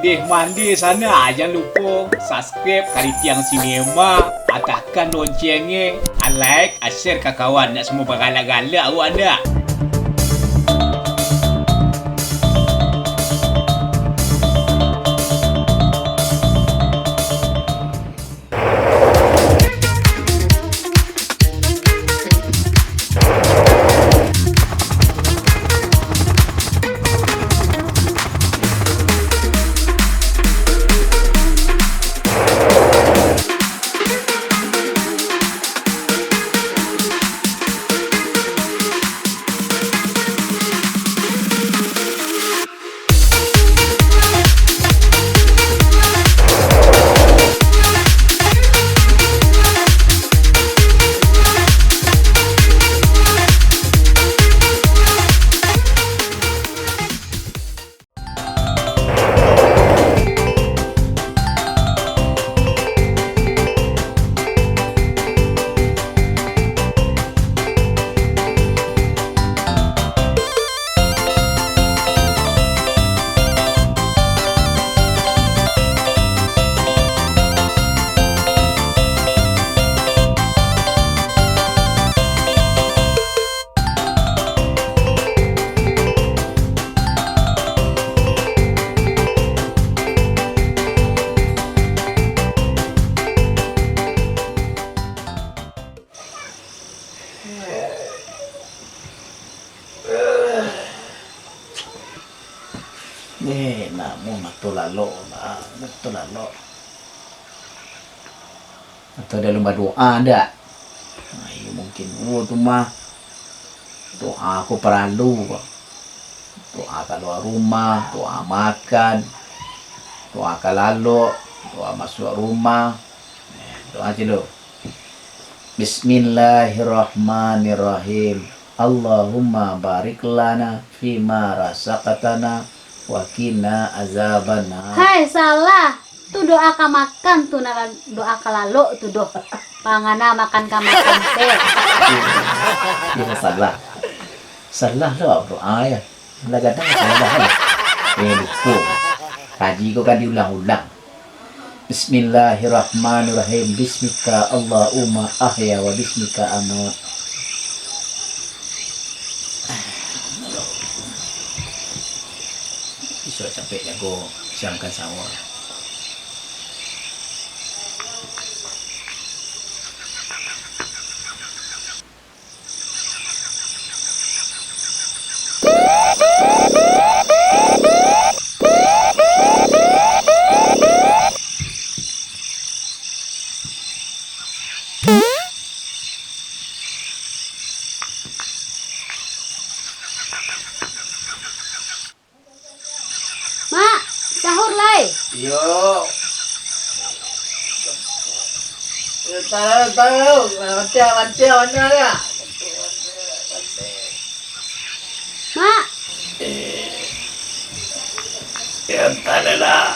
ondeh mandi sana. Jangan lupa subscribe Kari Tiang Sinema, tekan loncengnya, like, share ke kawan. Nak semua bergalak-galak awak anda. Namu matulalo atau ada lomba doa ada. Ayo mungkin tuh mah doa aku perlu doa keluar rumah, doa makan, doa lalu, doa masuk rumah, doa aja lo. Bismillahirrahmanirrahim. Allahumma barik lana fima razaqtana wa qina azabannar. Hai, salah. Tu doa ka makan tu doa ka lalu tu doa. Pangana makan ka makan teh. Dia salah. Salah lah doa ya. Kadang salah lah. Lupa. Kaji kau kan diulang-ulang. Bismillahirrahmanirrahim. Bismika Allahumma ahya wa bismika amut. Bisa sampai jago siangkan sahur. Mak, sahur lai. Yo. Tahu, macam mana ya? Mak, Ya lah.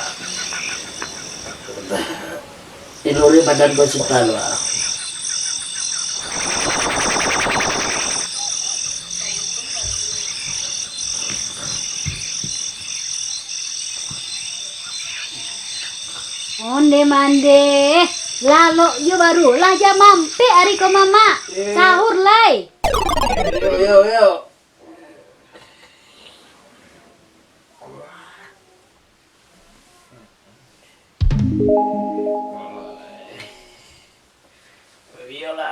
Iluri badan gua suka lah. onde mande. Lalu yo baru lah jam mampe hari ko mama. Sahur lai. Yo.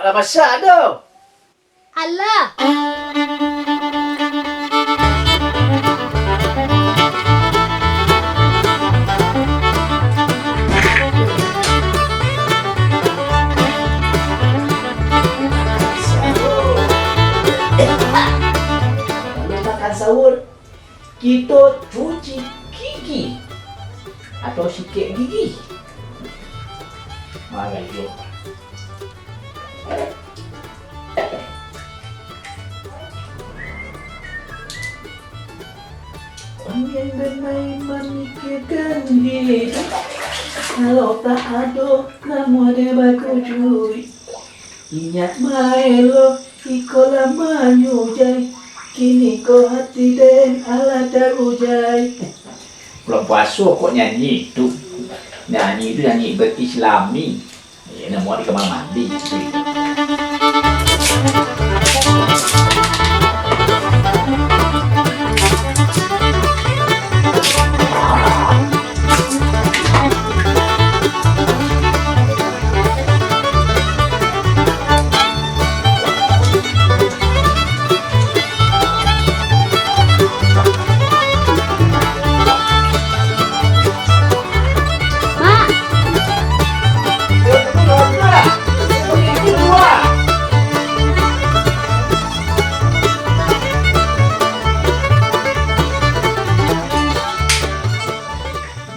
Lah masak tu. Allah. Makan sahur kita cuci gigi atau sikat gigi. Mari yuk. Yang bermain memikirkan diri. Kalau tak ada kamu ada baku cuy. Ingat maelo ikola manyujai. Kini kau hati dan ala terujai. Bulan puasa kok nyanyi itu. Nyanyi itu nyanyi berislami. Ya, mau di kamar mandi.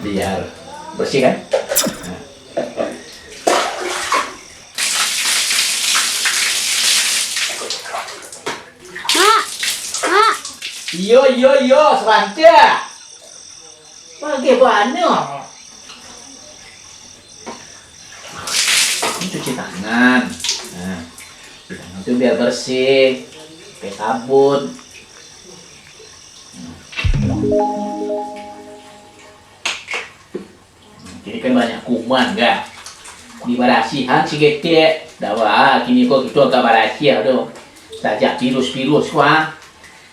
Biar bersih kan? Mak, mak, Yo, Seranca. Bagaimana? Ini cuci tangan. Nah, cuci tangan itu biar bersih. Pakai sabun. Ini kan banyak kuman kan? Di barasihan si gede. Dawa, kini kok gitu agak barasihan tuh. Sajak virus-virus wah.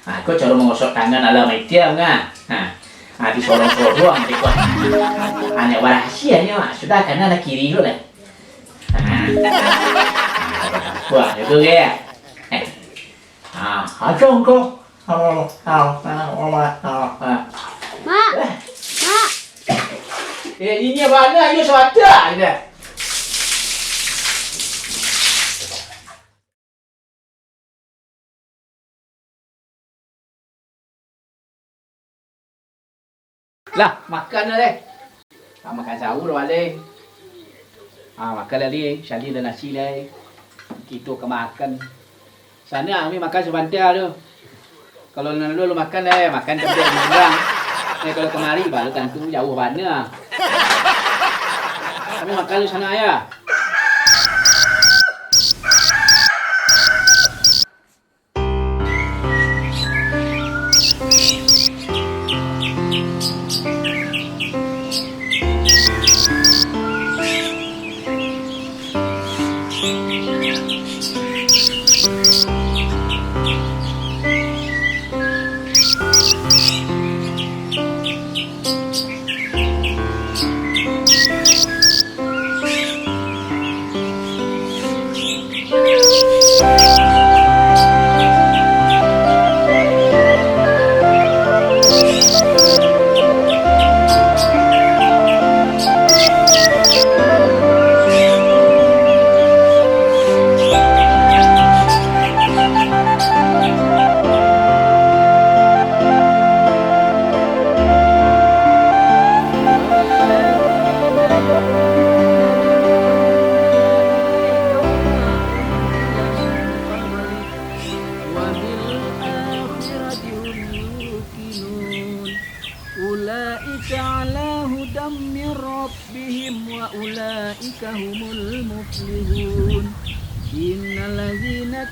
Nah, kau cara mengosok tangan ala media enggak? Nah, di sorong-sorong doang di kau. Aneh barasihannya mak. Sudah karena ada kiri dulu lah. Wah, itu ya. Ada engkau. mak, mak. Ini mana? Ini suara ini. Lah, makan dah deh. Makan sahur balik. Makan lagi. Syali dan nasi lah. Kita ke makan. Sana kami makan sebentar tu. Kalau lu makan dah, makan sampai kurang. Kalau kemari baru tentu jauh mana. Kami makan di sana ya.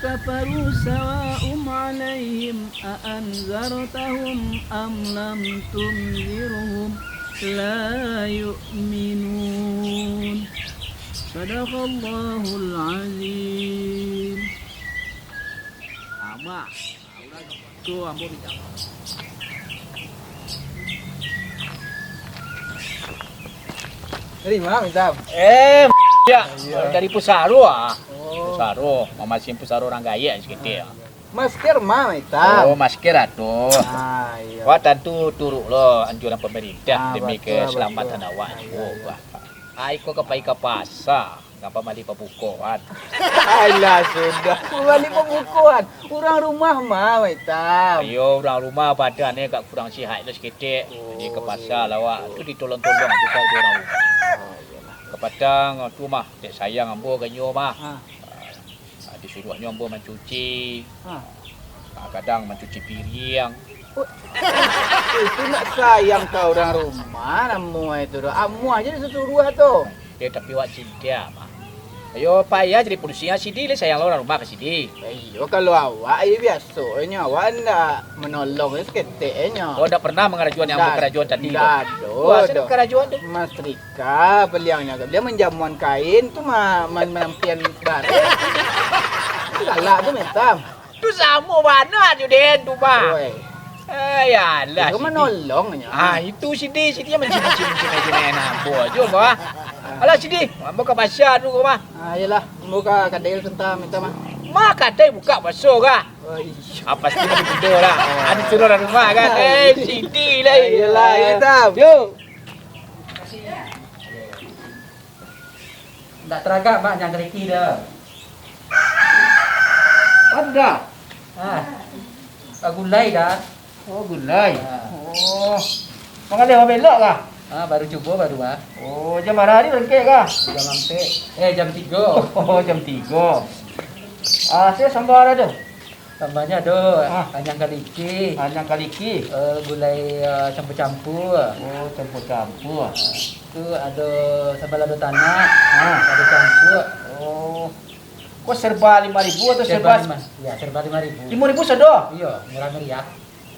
كفروا سواء عليهم أأنذرتهم أم لم تنذرهم لا يؤمنون صدق الله العظيم. Ama, tu ambo bicara. Dari mana minta? Ya, dari Pusaro Pusaro, mama sim Pusaro orang gaya segitu ya. Masker mana minta? Oh, masker atuh. Iya. Wah, tentu turuk lo anjuran pemerintah demi betul, keselamatan betul. awak. Oh, wah. Aiko kepai ke pasar, ngapa mali pebukuan. Alah sudah, balik pembukuan. Orang rumah mah minta. Ayo orang rumah badannya agak kurang sihat itu sedikit. Jadi ke pasar lawak tu ditolong-tolong kita tu orang rumah. Ke Padang tu mah dek sayang ambo ganyo mah. Disuruhnya ambo mencuci. Kadang mencuci piring. Itu nak sayang kau orang rumah, namu itu. Amu aja disuruh tu. Dia tapi wak cinta mah. Ayo payah jadi polisi Sidi lah sayang orang rumah ke Sidi. Ayo kalau awak biasanya awak ndak menolong seketiknya. Oh ndak pernah mengerajuan yang kerajuan tadi. Ndak ada. Kerajuan tu. Mas Rika beliangnya dia menjamuan kain tu menampian barang. Galak tu metam. Tu sama mana tu Den tu bah. Ayalah. Itu menolongnya. Itu Sidi yang mencina-cina nampo aja bah. Alah Sidi, buka pasar tu kau mah. Yalah, buka kadai sentam minta mah. Mak kadai buka pasar kah? Apa sih ni tidur lah. Ada suruh orang rumah kan. Sidi lah. Yalah, kita. Yo. Tak teragak mak yang keriki dah. Ada. Gulai dah. Oh, gulai. Oh. Mengalir apa belok kah? Baru cuba baru Oh, jam berapa ni berengkek kah? Jam hampir. Jam 3. Oh, jam 3. Saya sambar ada. Tambahnya ada anyang kaliki. Anyang kaliki. Gulai campur-campur. Oh, campur-campur. Tu ada sambal lado tanah. Ada campur. Oh. Kok serba 5.000 atau serba 5? Ya, serba 5.000. 5.000 sado? Iya, murah meriah.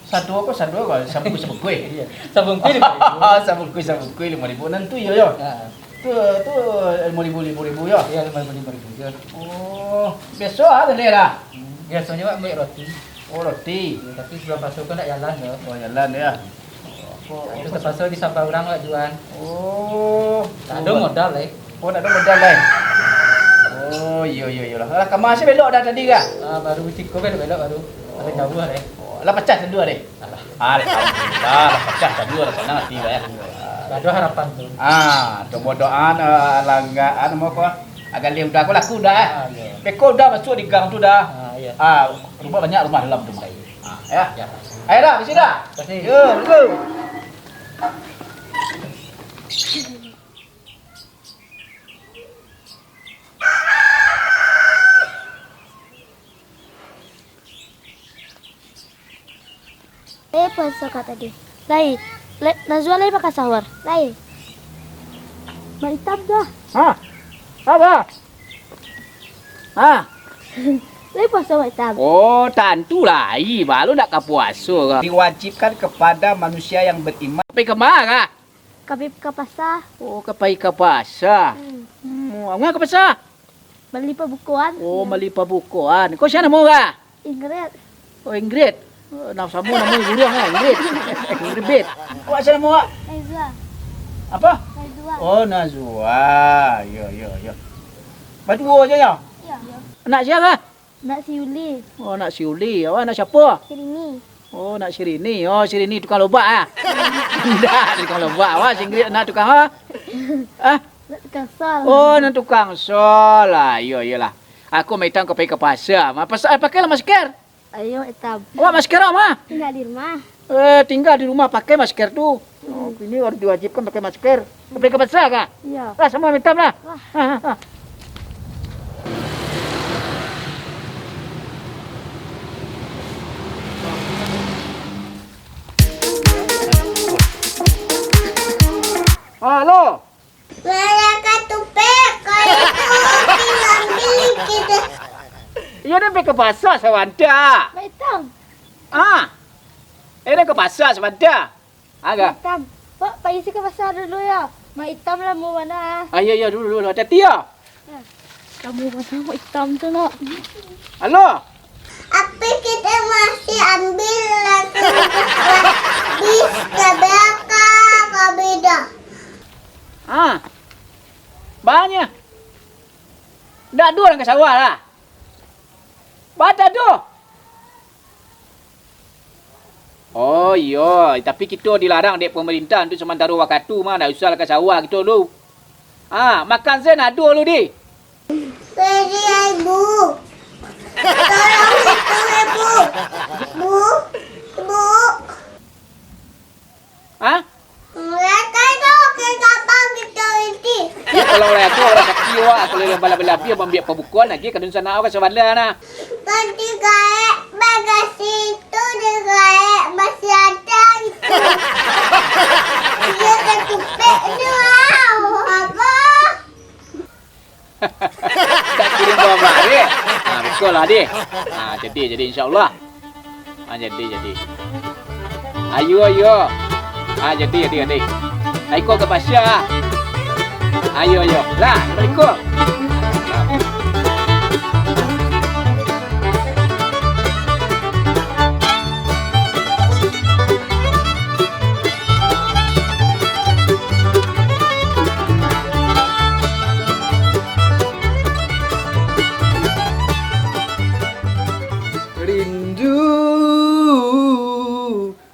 Sado apa sado kau? Sabuk kuih. Iya. Sabun kuih 5.000. Sabuk kuih 5.000 nanti yo. Tu 5.000 yo. Iya, 5.000 je. Oh, besok ada lah. Biasanya Pak ambil roti. Oh, roti. Ya, tapi sebelum pasok kan nak jalan ya. Oh, jalan ya. Terus terpaksa disambal orang lah juan. Oh, Tak ada modal Oh, tak ada modal lah. Oh, iya lah. Lah kamu masih belok dah tadi kah? Baru ciko belok baru. Ada jauh lah Lah pecah kedua deh. Alhamdulillah, lah pecah kedua lah sana hati ya. Ada harapan tu. Coba doaan langgaan mau kau. Agak liam dah aku laku dah. Beko dah masuk di gang tu dah. Iya. Rumah banyak rumah dalam tu. Ya. Ya. Ayo dah, mesti dah. Kasih. Yo, go. Apa suka tadi? Lain. Najwa lain pakai sahur. Lain. Mantap dah. Apa? Lain puasa hitam. Oh, tentulah. Baru nak ke puasa. Diwajibkan kepada manusia yang beriman. Pergi ke mana kah? Kami ke pasar. Oh, pergi ke pasar. Ngapa ke pasar? Beli pembukuan. Oh, melipa bukuan. Kau siapa nama kah? Ingrid. Oh, Ingrid. Nama burung kan, Ingrid. Ingrid. Kau siapa nama kah? Nazwa. Apa? Nazwa. Oh, Nazwa. Ya. Berdua je ya? Ya. Nak siapa? Nak si Yuli. Oh, nak si Uli. Awak nak siapa? Sirini. Oh, nak Sirini. Oh, Sirini tukang lobak ah. Dah, tukang lobak. Awak Ingrid nak tukang apa? Nak tukang sol. Oh, nak tukang sol lah. Iyalah. Aku mai tang kau pergi ke pasar. Pakailah masker. Ayo hitam. Awak masker apa? Tinggal di rumah. Tinggal di rumah pakai masker tu. Oh, ini orang diwajibkan pakai masker. Kau pergi ke pasar kah? Iya. Lah, semua hitam lah. Halo. Mereka tupek. Kalau itu ambil kita. Ya dah pergi ke pasar sewanda. Hitam. Dah ke pasar sewanda. Agak. Hitam. Pak, pergi ke pasar dulu ya. Mak hitam lah mau mana? Ya dulu. Hati-hati ya. Kamu mana mak hitam tu nak? Halo. Apa kita masih ambil lagi bis ke belakang ke beda? Banyak. Dah dua orang ke sawah lah. Baca tu. Oh iya, tapi kita dilarang dek pemerintah untuk sementara waktu mah dah usah ke sawah kita dulu. Makan sen ada dulu di. Beri ibu. Tolong itu ibu. Bu. Mereka itu ke kapal kita ini. Ya kalau oleh aku orang kaki wak, kalau bala-bala dia ambil pembukuan lagi kadun sana awak sebala na. Nanti kayak bagasi itu kayak masih ada itu. Dia ketupek itu apa? Tak kirim bawa balik. Betul lah dia. Jadi insyaAllah. Jadi. Ayo. Jadi. Ayo ke pasar. Ayo. Lah, Assalamualaikum.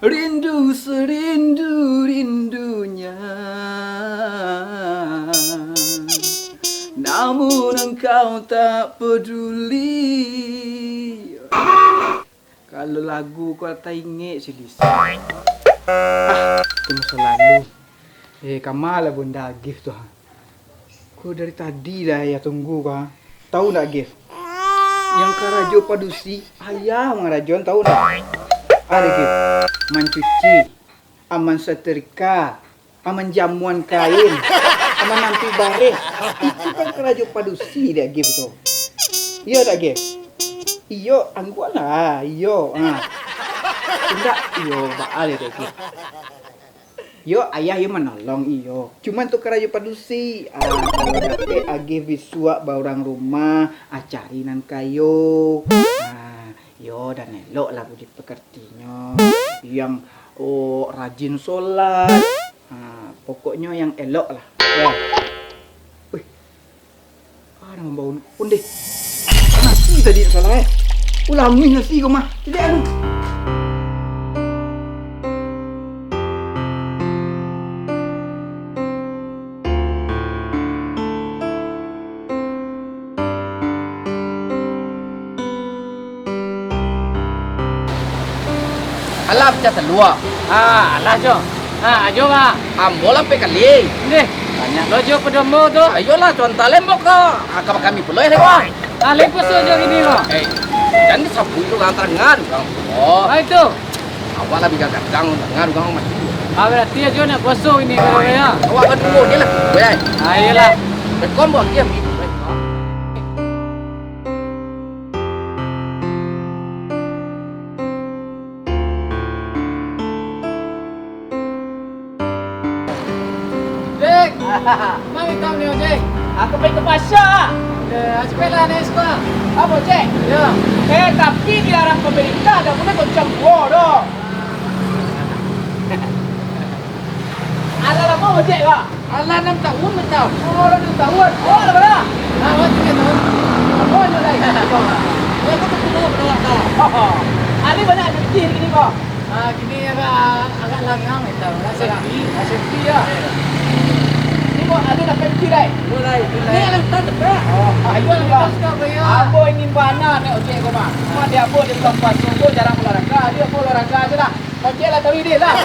Rindu serindu-rindunya, namun engkau tak peduli. Kalau lagu kau tak ingat Silis. Itu masa lalu. Kamal lah bunda gift tu. Kau dari tadi dah ya tunggu kau. Tahu tak gift? Yang karajo padusi, ayah mengarajon tahu tak? Ada gift. Mencuci, aman setrika, aman jamuan kain, aman nampi baris. Itu kan kerajo padusi dia gift tu. Iya tak gift? Iyo, angguan lah. Iyo. Tidak, iyo baal dia gift. Yo, ayah yo menolong iyo. Cuman tu kerajo padusi. Kalau dapat agi visual barang rumah, acarinan kayu. Yo dan elok lah budi pekertinya. Yang rajin solat. Pokoknya yang elok lah. Ya. Wih. Ada membawa pun deh. Nasi tadi salah ulangi nasi kau mah. Tidak anu. Alah pecah telur. Alah Jo. Ajo mah. Ambo lah pe kali. Ni. Banyak lo Jo pedomo tu. Ayolah contoh lembok kau. Kami pulai lewat. Lepas tu Jo ini lo. Jangan disapu itu lantaran. Oh, Itu. awak lah bikin kadang ngan mati. Berarti Jo nak basuh ini kalau ya. Awak kan dulu ni lah. Baik. Ayolah. Bekom buat dia. Dek. Mari tahu ni Ojek. Aku pergi ke pasar. Sepeda ni sekolah. Apa cek? Ya. Tapi dilarang pemerintah dah boleh kau campur dah. Ada lama ojek kah? Alah 6 tahun betul. Oh, 6 tahun. Oh, ada berapa? Awak 3 tahun. Apa yang lain? Ya aku tu dah tak. Oh, ada banyak cuti ni kau. Kini agak langang itu. Sepi ya. Ni kau ada nak cuti dah. Mulai. Ni ada tak ada. Oh, ayo lah. Apa ingin bana nak ojek kau mah? Cuma dia apa dia bukan pas sungguh jarang olahraga. Dia apa olahraga aje lah. Ojek lah tahu dia lah.